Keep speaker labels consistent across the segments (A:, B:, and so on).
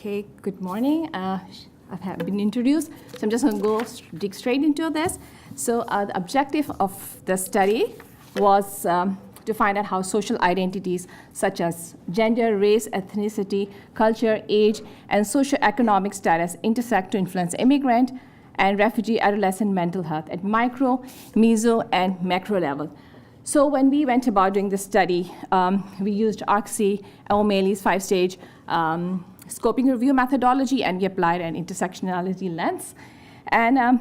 A: Okay, good morning. I've been introduced, so I'm just going to dig straight into this. So the objective of the study was to find out how social identities such as gender, race, ethnicity, culture, age, and socio-economic status intersect to influence immigrant and refugee adolescent mental health at micro, meso, and macro level. So when we went about doing this study, we used Arksey, O'Malley's 5-stage scoping review methodology, and we applied an intersectionality lens. And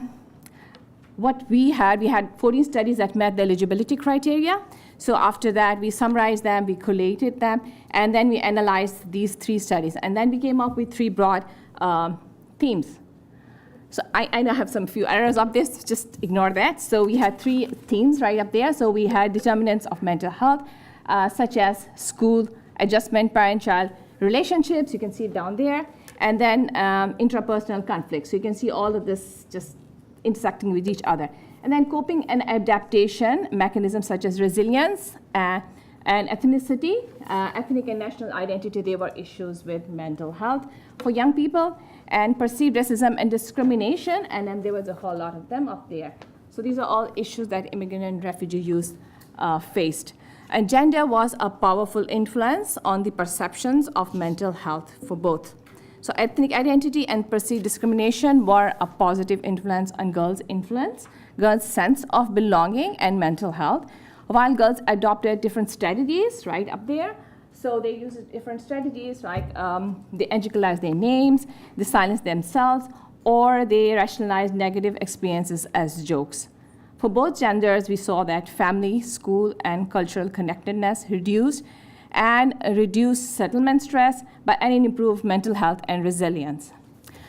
A: what we had 14 studies that met the eligibility criteria. So after that, we summarized them, we collated them, and then we analyzed these 3 studies. And then we came up with 3 broad themes. So I now have some few errors up this, just ignore that. So we had 3 themes right up there. So we had determinants of mental health, such as school, adjustment, parent-child relationships, you can see it down there, and then intrapersonal conflicts. So you can see all of this just intersecting with each other. And then coping and adaptation mechanisms such as resilience and ethnicity, ethnic and national identity, they were issues with mental health for young people, and perceived racism and discrimination, and then there was a whole lot of them up there. So these are all issues that immigrant and refugee youth faced. And gender was a powerful influence on the perceptions of mental health for both. So ethnic identity and perceived discrimination were a positive influence on girls' sense of belonging and mental health, while girls adopted different strategies right up there. So they used different strategies, like they edukalize their names, they silence themselves, or they rationalize negative experiences as jokes. For both genders, we saw that family, school, and cultural connectedness reduced settlement stress, and improved mental health and resilience.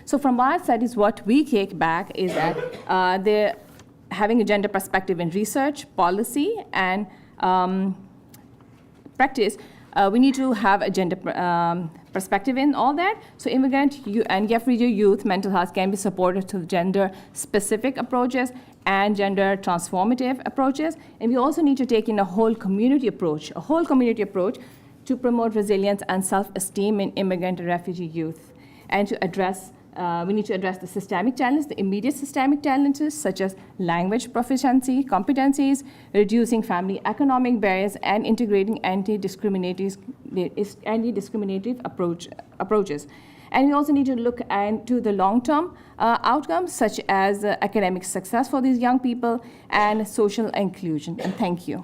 A: So from our studies, what we take back is that they're having a gender perspective in research, policy, and practice. We need to have a gender perspective in all that. So immigrant and refugee youth mental health can be supported through gender-specific approaches and gender transformative approaches. And we also need to take in a whole community approach to promote resilience and self-esteem in immigrant and refugee youth. And to address, we need to address the systemic challenges, the immediate systemic challenges, such as language proficiency, competencies, reducing family economic barriers, and integrating anti-discriminatory approaches. And we also need to look into the long-term outcomes, such as academic success for these young people and social inclusion. And thank you.